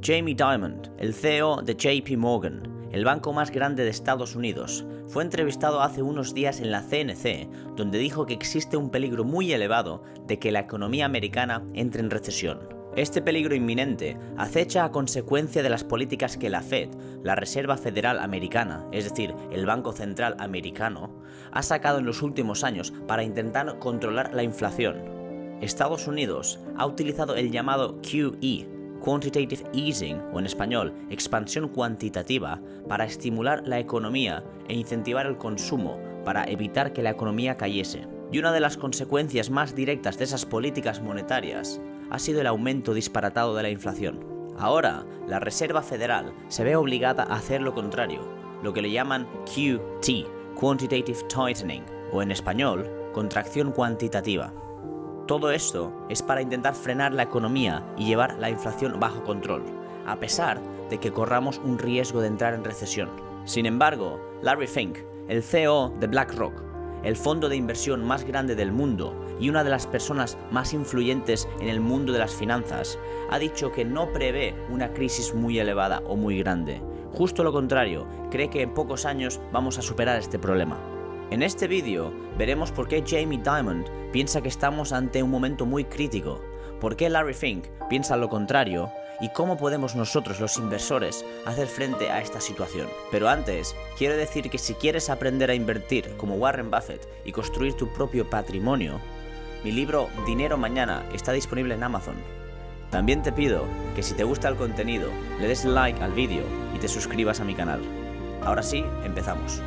Jamie Dimon, el CEO de JP Morgan, el banco más grande de Estados Unidos, fue entrevistado hace unos días en la CNC, donde dijo que existe un peligro muy elevado de que la economía americana entre en recesión. Este peligro inminente acecha a consecuencia de las políticas que la Fed, la Reserva Federal Americana, es decir, el Banco Central Americano, ha sacado en los últimos años para intentar controlar la inflación. Estados Unidos ha utilizado el llamado QE, Quantitative Easing, o en español, expansión cuantitativa, para estimular la economía e incentivar el consumo para evitar que la economía cayese. Y una de las consecuencias más directas de esas políticas monetarias ha sido el aumento disparatado de la inflación. Ahora, la Reserva Federal se ve obligada a hacer lo contrario, lo que le llaman QT, Quantitative Tightening, o en español, contracción cuantitativa. Todo esto es para intentar frenar la economía y llevar la inflación bajo control, a pesar de que corramos un riesgo de entrar en recesión. Sin embargo, Larry Fink, el CEO de BlackRock, el fondo de inversión más grande del mundo y una de las personas más influyentes en el mundo de las finanzas, ha dicho que no prevé una crisis muy elevada o muy grande. Justo lo contrario, cree que en pocos años vamos a superar este problema. En este vídeo veremos por qué Jamie Dimon piensa que estamos ante un momento muy crítico, por qué Larry Fink piensa lo contrario y cómo podemos nosotros, los inversores, hacer frente a esta situación. Pero antes, quiero decir que si quieres aprender a invertir como Warren Buffett y construir tu propio patrimonio, mi libro Dinero Mañana está disponible en Amazon. También te pido que si te gusta el contenido, le des like al vídeo y te suscribas a mi canal. Ahora sí, empezamos.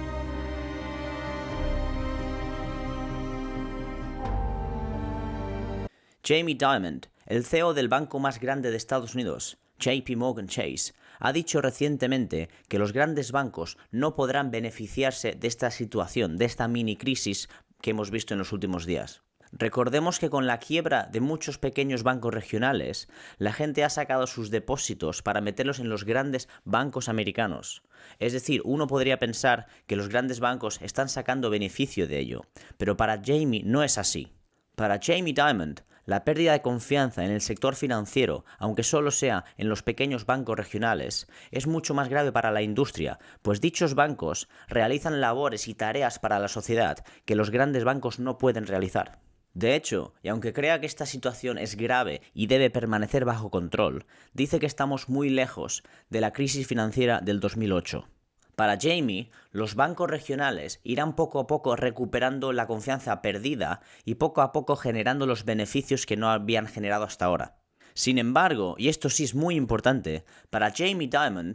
Jamie Dimon, el CEO del banco más grande de Estados Unidos, JP Morgan Chase, ha dicho recientemente que los grandes bancos no podrán beneficiarse de esta situación, de esta mini crisis que hemos visto en los últimos días. Recordemos que con la quiebra de muchos pequeños bancos regionales, la gente ha sacado sus depósitos para meterlos en los grandes bancos americanos. Es decir, uno podría pensar que los grandes bancos están sacando beneficio de ello, pero para Jamie no es así. Para Jamie Dimon, la pérdida de confianza en el sector financiero, aunque solo sea en los pequeños bancos regionales, es mucho más grave para la industria, pues dichos bancos realizan labores y tareas para la sociedad que los grandes bancos no pueden realizar. De hecho, y aunque crea que esta situación es grave y debe permanecer bajo control, dice que estamos muy lejos de la crisis financiera del 2008. Para Jamie, los bancos regionales irán poco a poco recuperando la confianza perdida y poco a poco generando los beneficios que no habían generado hasta ahora. Sin embargo, y esto sí es muy importante, para Jamie Dimon,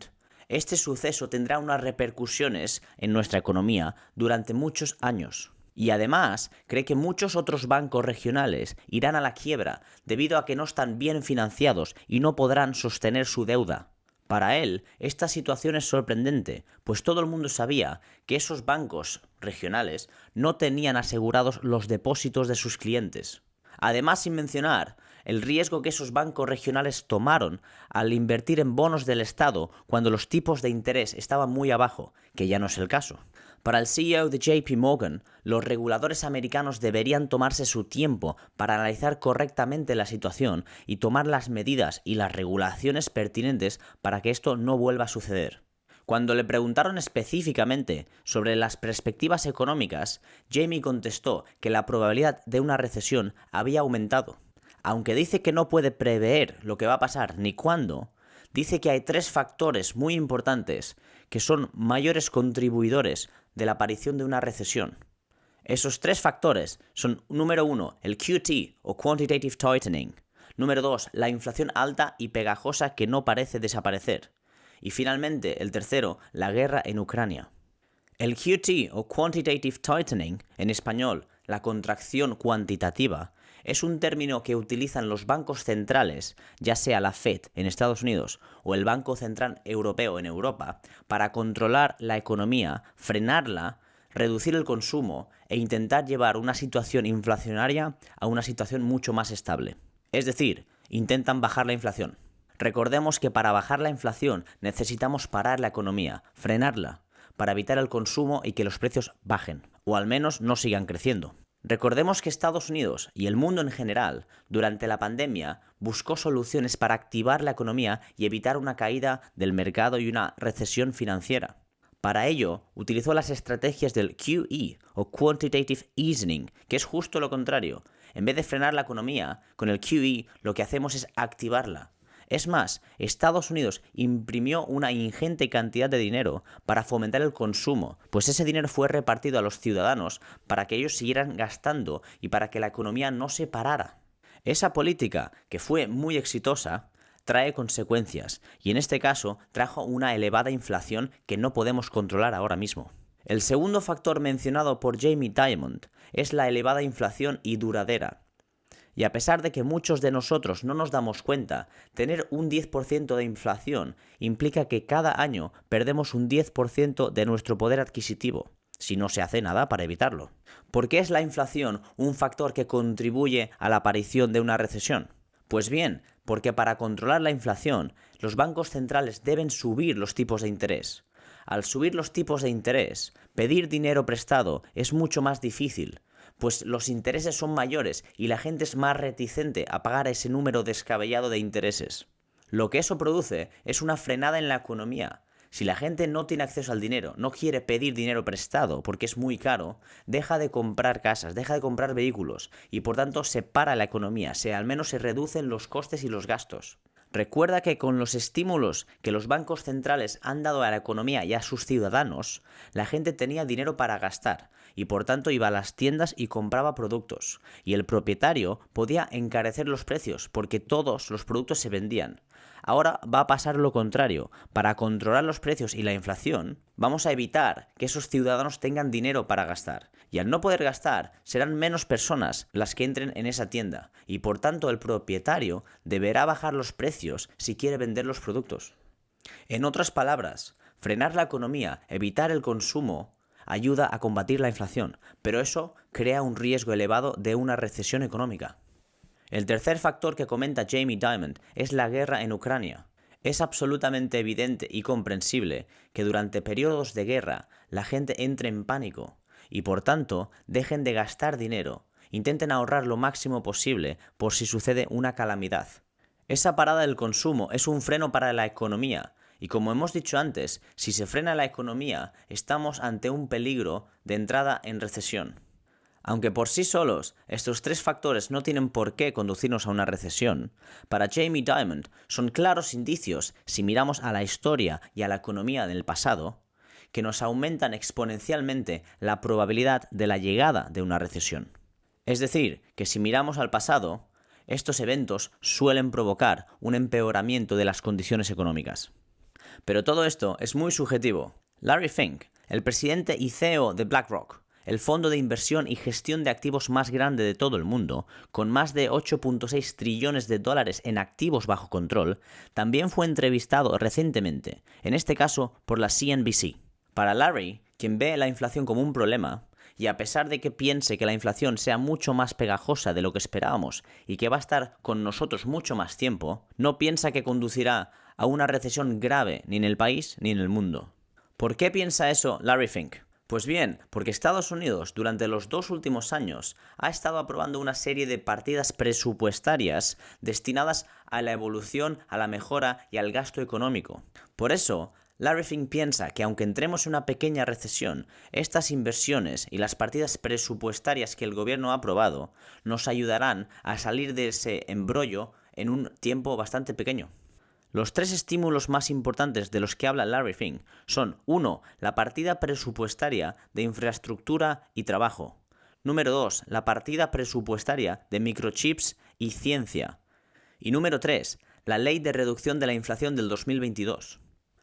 este suceso tendrá unas repercusiones en nuestra economía durante muchos años. Y además, cree que muchos otros bancos regionales irán a la quiebra debido a que no están bien financiados y no podrán sostener su deuda. Para él, esta situación es sorprendente, pues todo el mundo sabía que esos bancos regionales no tenían asegurados los depósitos de sus clientes. Además, sin mencionar el riesgo que esos bancos regionales tomaron al invertir en bonos del Estado cuando los tipos de interés estaban muy abajo, que ya no es el caso. Para el CEO de JP Morgan, los reguladores americanos deberían tomarse su tiempo para analizar correctamente la situación y tomar las medidas y las regulaciones pertinentes para que esto no vuelva a suceder. Cuando le preguntaron específicamente sobre las perspectivas económicas, Jamie contestó que la probabilidad de una recesión había aumentado. Aunque dice que no puede prever lo que va a pasar ni cuándo, dice que hay tres factores muy importantes que son mayores contribuidores de la aparición de una recesión. Esos tres factores son, número 1, el QT o Quantitative Tightening, número 2, la inflación alta y pegajosa que no parece desaparecer, y finalmente, el tercero, la guerra en Ucrania. El QT o Quantitative Tightening, en español, la contracción cuantitativa, es un término que utilizan los bancos centrales, ya sea la Fed en Estados Unidos o el Banco Central Europeo en Europa, para controlar la economía, frenarla, reducir el consumo e intentar llevar una situación inflacionaria a una situación mucho más estable. Es decir, intentan bajar la inflación. Recordemos que para bajar la inflación necesitamos parar la economía, frenarla, para evitar el consumo y que los precios bajen, o al menos no sigan creciendo. Recordemos que Estados Unidos y el mundo en general, durante la pandemia, buscó soluciones para activar la economía y evitar una caída del mercado y una recesión financiera. Para ello, utilizó las estrategias del QE o Quantitative Easing, que es justo lo contrario. En vez de frenar la economía, con el QE lo que hacemos es activarla. Es más, Estados Unidos imprimió una ingente cantidad de dinero para fomentar el consumo, pues ese dinero fue repartido a los ciudadanos para que ellos siguieran gastando y para que la economía no se parara. Esa política, que fue muy exitosa, trae consecuencias, y en este caso trajo una elevada inflación que no podemos controlar ahora mismo. El segundo factor mencionado por Jamie Dimon es la elevada inflación y duradera. Y a pesar de que muchos de nosotros no nos damos cuenta, tener un 10% de inflación implica que cada año perdemos un 10% de nuestro poder adquisitivo, si no se hace nada para evitarlo. ¿Por qué es la inflación un factor que contribuye a la aparición de una recesión? Pues bien, porque para controlar la inflación, los bancos centrales deben subir los tipos de interés. Al subir los tipos de interés, pedir dinero prestado es mucho más difícil, pues los intereses son mayores y la gente es más reticente a pagar ese número descabellado de intereses. Lo que eso produce es una frenada en la economía. Si la gente no tiene acceso al dinero, no quiere pedir dinero prestado porque es muy caro, deja de comprar casas, deja de comprar vehículos y por tanto se para la economía, al menos se reducen los costes y los gastos. Recuerda que con los estímulos que los bancos centrales han dado a la economía y a sus ciudadanos, la gente tenía dinero para gastar y por tanto iba a las tiendas y compraba productos. Y el propietario podía encarecer los precios porque todos los productos se vendían. Ahora va a pasar lo contrario. Para controlar los precios y la inflación, vamos a evitar que esos ciudadanos tengan dinero para gastar. Y al no poder gastar, serán menos personas las que entren en esa tienda. Y por tanto el propietario deberá bajar los precios si quiere vender los productos. En otras palabras, frenar la economía, evitar el consumo, ayuda a combatir la inflación, pero eso crea un riesgo elevado de una recesión económica. El tercer factor que comenta Jamie Dimon es la guerra en Ucrania. Es absolutamente evidente y comprensible que durante periodos de guerra la gente entre en pánico y por tanto dejen de gastar dinero, intenten ahorrar lo máximo posible por si sucede una calamidad. Esa parada del consumo es un freno para la economía y como hemos dicho antes, si se frena la economía estamos ante un peligro de entrada en recesión. Aunque por sí solos estos tres factores no tienen por qué conducirnos a una recesión, para Jamie Dimon son claros indicios, si miramos a la historia y a la economía del pasado, que nos aumentan exponencialmente la probabilidad de la llegada de una recesión. Es decir, que si miramos al pasado, estos eventos suelen provocar un empeoramiento de las condiciones económicas. Pero todo esto es muy subjetivo. Larry Fink, el presidente y CEO de BlackRock, el fondo de inversión y gestión de activos más grande de todo el mundo, con más de 8.6 trillones de dólares en activos bajo control, también fue entrevistado recientemente, en este caso por la CNBC. Para Larry, quien ve la inflación como un problema, y a pesar de que piense que la inflación sea mucho más pegajosa de lo que esperábamos y que va a estar con nosotros mucho más tiempo, no piensa que conducirá a una recesión grave ni en el país ni en el mundo. ¿Por qué piensa eso Larry Fink? Pues bien, porque Estados Unidos durante los 2 últimos años ha estado aprobando una serie de partidas presupuestarias destinadas a la evolución, a la mejora y al gasto económico. Por eso, Larry Fink piensa que aunque entremos en una pequeña recesión, estas inversiones y las partidas presupuestarias que el gobierno ha aprobado nos ayudarán a salir de ese embrollo en un tiempo bastante pequeño. Los 3 estímulos más importantes de los que habla Larry Fink son 1. La partida presupuestaria de infraestructura y trabajo. Número 2. La partida presupuestaria de microchips y ciencia. Y número 3. La ley de reducción de la inflación del 2022.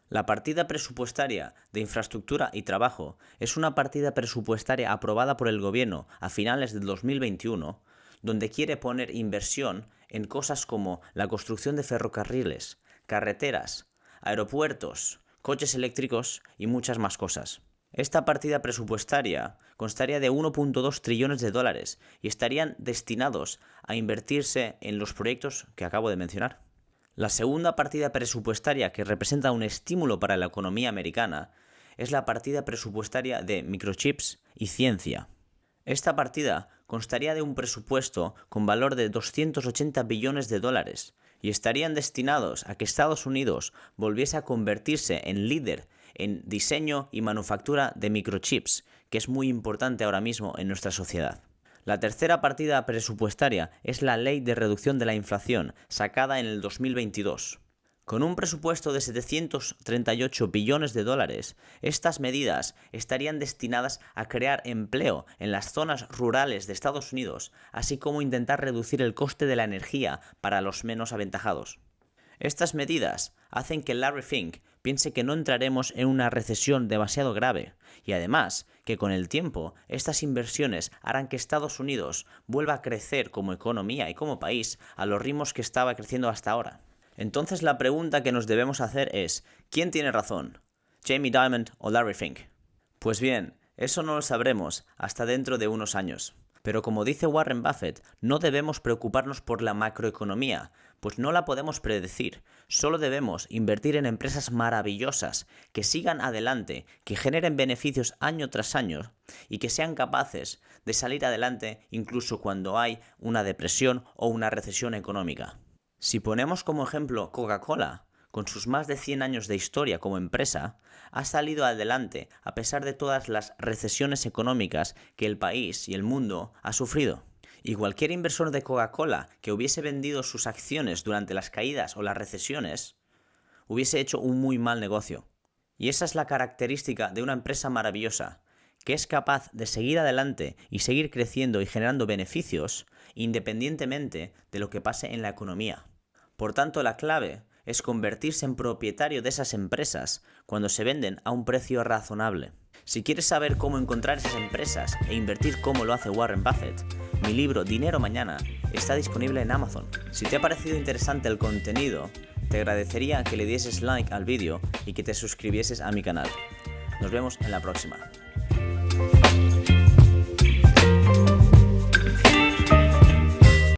La partida presupuestaria de infraestructura y trabajo es una partida presupuestaria aprobada por el gobierno a finales del 2021, donde quiere poner inversión en cosas como la construcción de ferrocarriles, carreteras, aeropuertos, coches eléctricos y muchas más cosas. Esta partida presupuestaria constaría de 1.2 trillones de dólares y estarían destinados a invertirse en los proyectos que acabo de mencionar. La segunda partida presupuestaria que representa un estímulo para la economía americana es la partida presupuestaria de microchips y ciencia. Esta partida constaría de un presupuesto con valor de 280 billones de dólares y estarían destinados a que Estados Unidos volviese a convertirse en líder en diseño y manufactura de microchips, que es muy importante ahora mismo en nuestra sociedad. La tercera partida presupuestaria es la Ley de Reducción de la Inflación, sacada en el 2022. Con un presupuesto de 738 billones de dólares, estas medidas estarían destinadas a crear empleo en las zonas rurales de Estados Unidos, así como intentar reducir el coste de la energía para los menos aventajados. Estas medidas hacen que Larry Fink piense que no entraremos en una recesión demasiado grave y además que con el tiempo estas inversiones harán que Estados Unidos vuelva a crecer como economía y como país a los ritmos que estaba creciendo hasta ahora. Entonces la pregunta que nos debemos hacer es, ¿quién tiene razón? ¿Jamie Dimon o Larry Fink? Pues bien, eso no lo sabremos hasta dentro de unos años. Pero como dice Warren Buffett, no debemos preocuparnos por la macroeconomía, pues no la podemos predecir. Solo debemos invertir en empresas maravillosas, que sigan adelante, que generen beneficios año tras año y que sean capaces de salir adelante incluso cuando hay una depresión o una recesión económica. Si ponemos como ejemplo Coca-Cola, con sus más de 100 años de historia como empresa, ha salido adelante a pesar de todas las recesiones económicas que el país y el mundo ha sufrido. Y cualquier inversor de Coca-Cola que hubiese vendido sus acciones durante las caídas o las recesiones, hubiese hecho un muy mal negocio. Y esa es la característica de una empresa maravillosa, que es capaz de seguir adelante y seguir creciendo y generando beneficios independientemente de lo que pase en la economía. Por tanto, la clave es convertirse en propietario de esas empresas cuando se venden a un precio razonable. Si quieres saber cómo encontrar esas empresas e invertir como lo hace Warren Buffett, mi libro Dinero Mañana está disponible en Amazon. Si te ha parecido interesante el contenido, te agradecería que le dieses like al vídeo y que te suscribieses a mi canal. Nos vemos en la próxima.